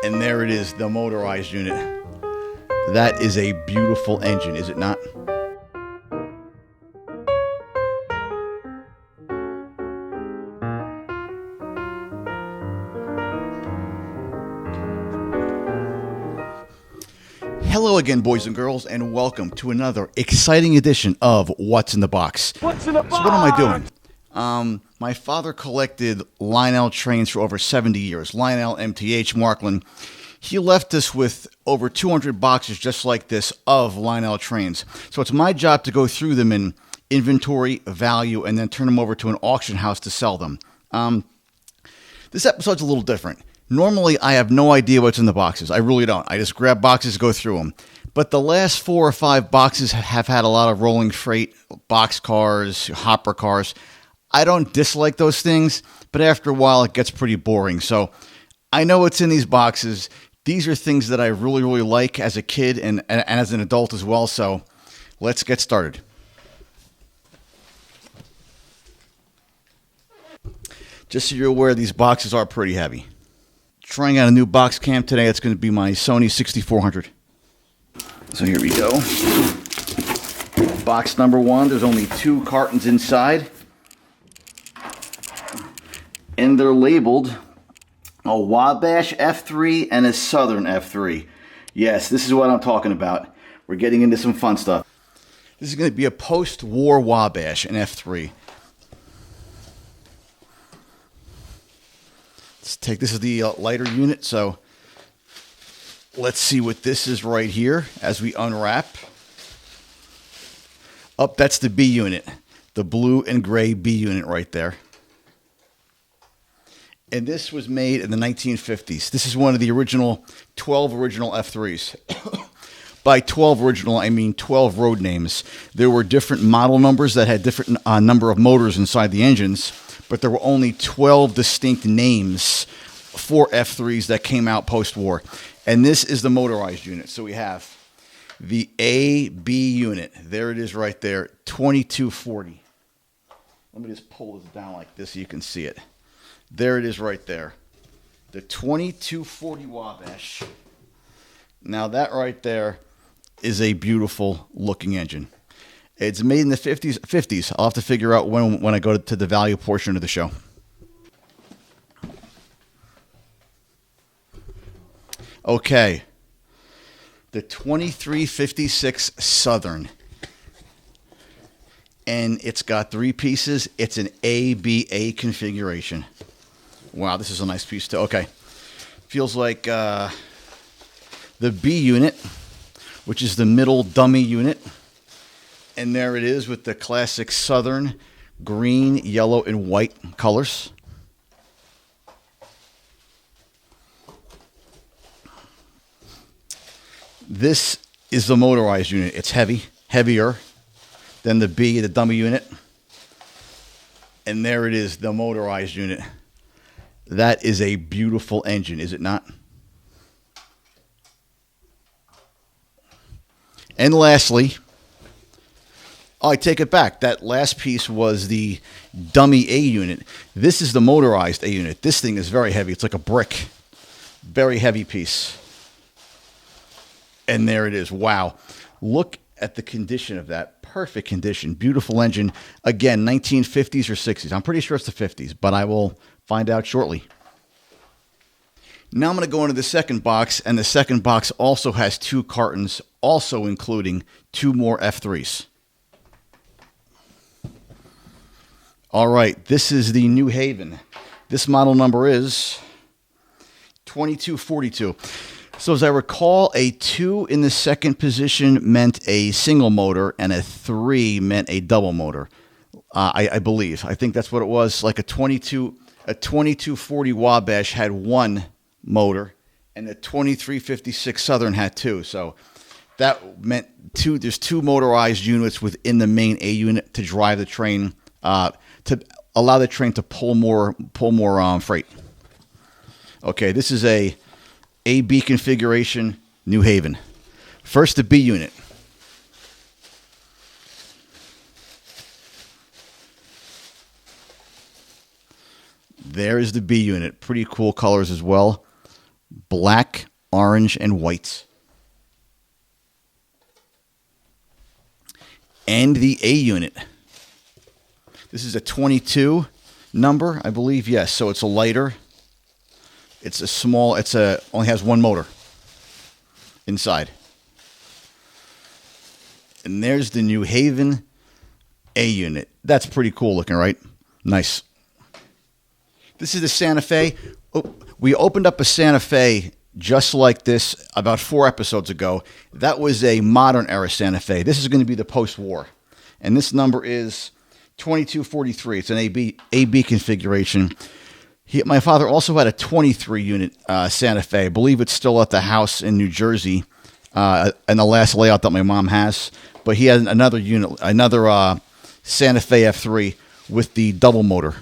And there it is, the motorized unit. That is a beautiful engine, is it not? Hello again, boys and girls, and welcome to another exciting edition of What's in the Box. What's in the box? So what am I doing? My father collected Lionel trains for over 70 years. Lionel, MTH, Marklin. He left us with over 200 boxes just like this of Lionel trains. So it's my job to go through them in inventory, value, and then turn them over to an auction house to sell them. This episode's a little different. Normally, I have no idea what's in the boxes. I really don't. I just grab boxes, go through them. But the last 4 or 5 boxes have had a lot of rolling freight, box cars, hopper cars. I don't dislike those things, but after a while, it gets pretty boring. So I know what's in these boxes. These are things that I really, really like as a kid and as an adult as well. So let's get started. Just so you're aware, these boxes are pretty heavy. Trying out a new box cam today. It's going to be my Sony 6400. So here we go. Box number 1. There's only 2 cartons inside. And they're labeled a Wabash F-3 and a Southern F-3. Yes, this is what I'm talking about. We're getting into some fun stuff. This is going to be a post-war Wabash, an F-3. Let's take, this is the lighter unit, so let's see what this is right here as we unwrap. Oh, that's the B unit, the blue and gray B unit right there. And this was made in the 1950s. This is one of the original 12 original F-3s. By 12 original, I mean 12 road names. There were different model numbers that had different number of motors inside the engines, but there were only 12 distinct names for F-3s that came out post-war. And this is the motorized unit. So we have the AB unit. There it is right there, 2240. Let me just pull this down like this so you can see it. There it is right there. The 2240 Wabash. Now that right there is a beautiful looking engine. It's made in the 50s. I'll have to figure out when I go to the value portion of the show. Okay. The 2356 Southern. And it's got 3 pieces. It's an ABA configuration. Wow, this is a nice piece too. Okay. Feels like the B unit, which is the middle dummy unit. And there it is with the classic Southern green, yellow, and white colors. This is the motorized unit. It's heavier than the B, the dummy unit. And there it is, the motorized unit. That is a beautiful engine, is it not? And lastly, I take it back. That last piece was the dummy A unit. This is the motorized A unit. This thing is very heavy. It's like a brick. Very heavy piece. And there it is. Wow. Look at the condition of that. Perfect condition. Beautiful engine. Again, 1950s or 60s. I'm pretty sure it's the 50s, but I will find out shortly. Now I'm going to go into the second box, and the second box also has 2 cartons, also including 2 more F-3s. All right, this is the New Haven. This model number is 2242. So as I recall, a 2 in the second position meant a single motor, and a 3 meant a double motor. I believe. I think that's what it was. Like a 2240 Wabash had 1 motor, and the 2356 Southern had 2. So that meant there's 2 motorized units within the main A unit to drive the train, to allow the train to pull more freight. Okay, this is a AB configuration, New Haven. First, the B unit. There is the B unit. Pretty cool colors as well. black, orange, and white. And the A unit. This is a 22 number, I believe. Yes, so it's a lighter. It's a small, only has one motor inside. And there's the New Haven A unit. That's pretty cool looking, right? Nice. This is the Santa Fe. Oh, we opened up a Santa Fe just like this about 4 episodes ago. That was a modern era Santa Fe. This is going to be the post-war. And this number is 2243. It's an AB configuration. My father also had a 23 unit Santa Fe. I believe it's still at the house in New Jersey, in the last layout that my mom has. But he has another unit, another Santa Fe F3 with the double motor.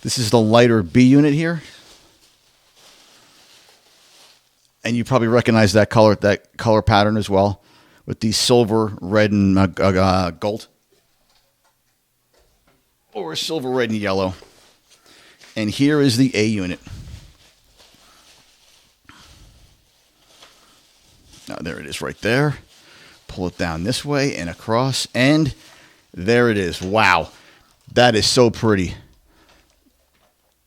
This is the lighter B unit here. And you probably recognize that color pattern as well, with the silver, red, and gold. Or silver, red, and yellow. And here is the A unit. Now, there it is right there. Pull it down this way and across. And there it is. Wow. That is so pretty.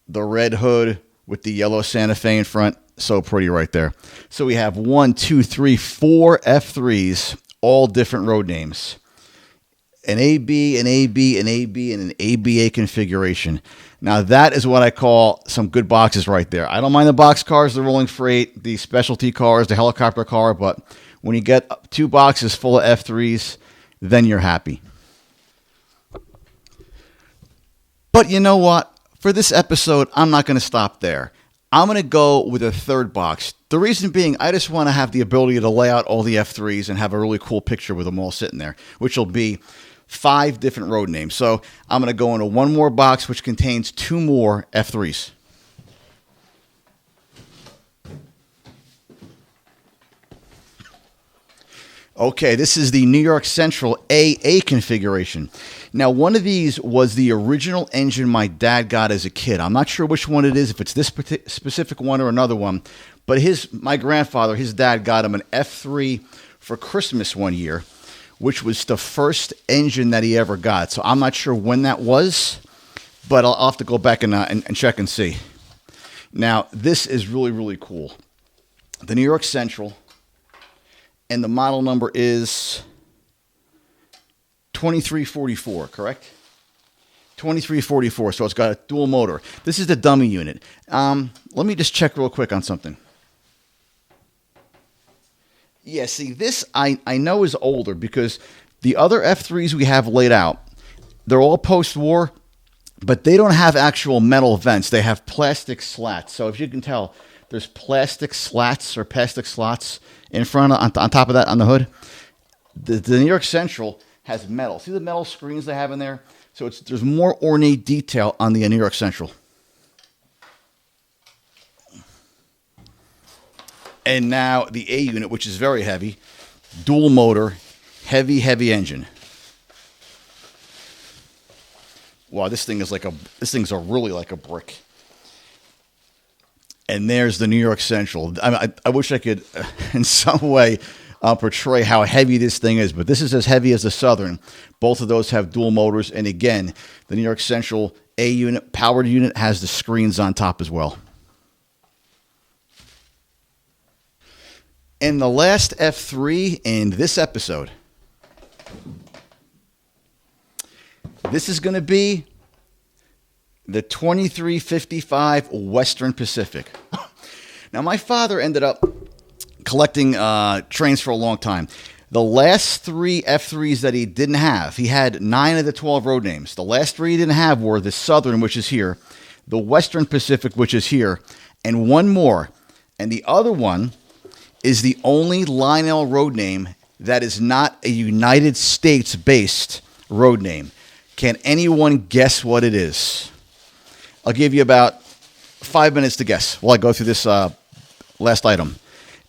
The red hood with the yellow Santa Fe in front. So pretty right there. So we have 1, 2, 3, 4 F3s, all different road names. An AB, an AB, an AB, and an ABA configuration. Now that is what I call some good boxes right there. I don't mind the box cars, the rolling freight, the specialty cars, the helicopter car, but when you get 2 boxes full of F3s, then you're happy. But you know what? For this episode, I'm not going to stop there. I'm going to go with a 3rd box. The reason being, I just want to have the ability to lay out all the F3s and have a really cool picture with them all sitting there, which will be 5 different road names. So I'm going to go into one more box, which contains 2 more F3s. Okay, this is the New York Central AA configuration. Now, one of these was the original engine my dad got as a kid. I'm not sure which one it is, if it's this specific one or another one. But my grandfather, his dad, got him an F3 for Christmas one year, which was the first engine that he ever got. So I'm not sure when that was, but I'll have to go back and check and see. Now, this is really, really cool. The New York Central, and the model number is 2344, correct? 2344, so it's got a dual motor. This is the dummy unit. Let me just check real quick on something. Yeah, see, this I know is older because the other F3s we have laid out, they're all post-war, but they don't have actual metal vents. They have plastic slats. So if you can tell, there's plastic slats or plastic slots in front on top of that on the hood. The New York Central has metal. See the metal screens they have in there? So there's more ornate detail on the New York Central. And now the A unit, which is very heavy, dual motor, heavy engine. Wow, this thing's really like a brick. And there's the New York Central. I wish I could, in some way, portray how heavy this thing is, but this is as heavy as the Southern. Both of those have dual motors, and again, the New York Central A unit, powered unit, has the screens on top as well. And the last F3 in this episode, this is going to be the 2355 Western Pacific. Now, my father ended up collecting trains for a long time. The last 3 F3s that he didn't have, he had 9 of the 12 road names. The last 3 he didn't have were the Southern, which is here, the Western Pacific, which is here, and one more. And the other one is the only Lionel road name that is not a United States-based road name. Can anyone guess what it is? I'll give you about 5 minutes to guess while I go through this last item.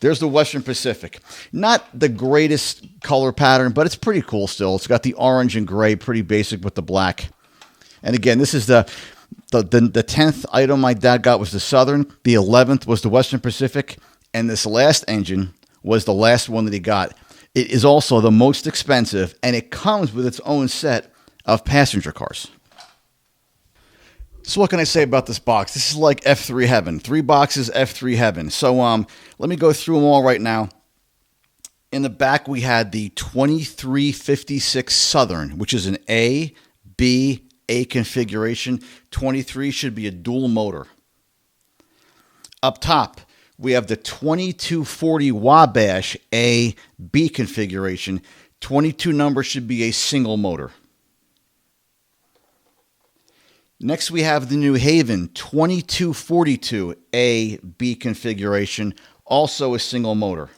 There's the Western Pacific. Not the greatest color pattern, but it's pretty cool still. It's got the orange and gray, pretty basic with the black. And again, this is The 10th item my dad got was the Southern. The 11th was the Western Pacific. And this last engine was the last one that he got. It is also the most expensive, and it comes with its own set of passenger cars. So what can I say about this box? This is like F3 heaven. 3 boxes, F3 heaven. So let me go through them all right now. In the back, we had the 2356 Southern, which is an A, B, A configuration. 23 should be a dual motor. Up top, we have the 2240 Wabash A, B configuration. 22 number should be a single motor. Next, we have the New Haven 2242 A, B configuration, also a single motor.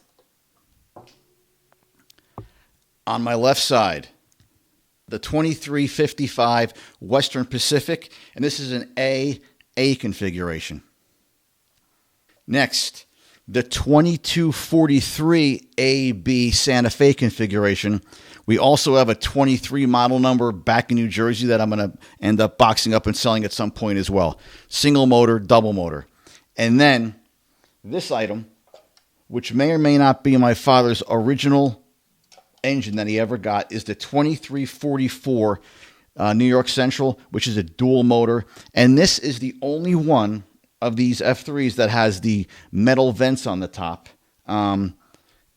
On my left side, the 2355 Western Pacific, and this is an A configuration. Next, the 2243 AB Santa Fe configuration. We also have a 23 model number back in New Jersey that I'm going to end up boxing up and selling at some point as well. Single motor, double motor. And then this item, which may or may not be my father's original engine that he ever got, is the 2344 New York Central, which is a dual motor. And this is the only one of these F3s that has the metal vents on the top. And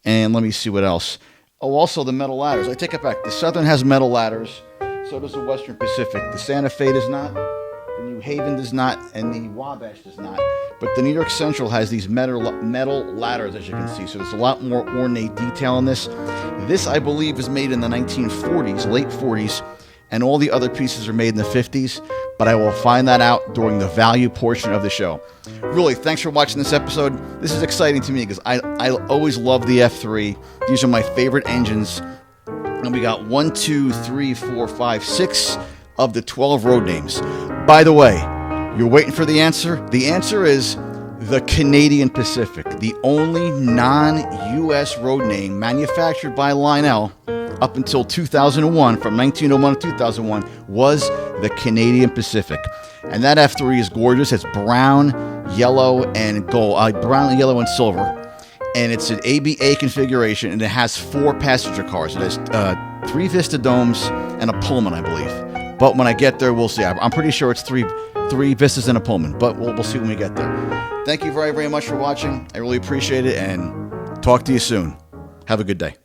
let me see what else. Oh, also the metal ladders. I take it back. The Southern has metal ladders. So does the Western Pacific. The Santa Fe does not. The New Haven does not. And the Wabash does not. But the New York Central has these metal ladders, as you can see. So there's a lot more ornate detail in this. This, I believe, is made in the 1940s, late 40s. And all the other pieces are made in the 50s. But I will find that out during the value portion of the show. Really, thanks for watching this episode. This is exciting to me because I always love the F3. These are my favorite engines. And we got 1, 2, 3, 4, 5, 6 of the 12 road names. By the way, you're waiting for the answer? The answer is the Canadian Pacific, the only non-U.S. road name manufactured by Lionel up until 2001, from 1901 to 2001, was the Canadian Pacific. And that F3 is gorgeous. It's brown, yellow, and gold. Brown, yellow, and silver. And it's an ABA configuration, and it has 4 passenger cars. It has 3 Vista domes and a Pullman, I believe. But when I get there, we'll see. I'm pretty sure it's three Vistas and a Pullman, but we'll see when we get there. Thank you very, very much for watching. I really appreciate it, and talk to you soon. Have a good day.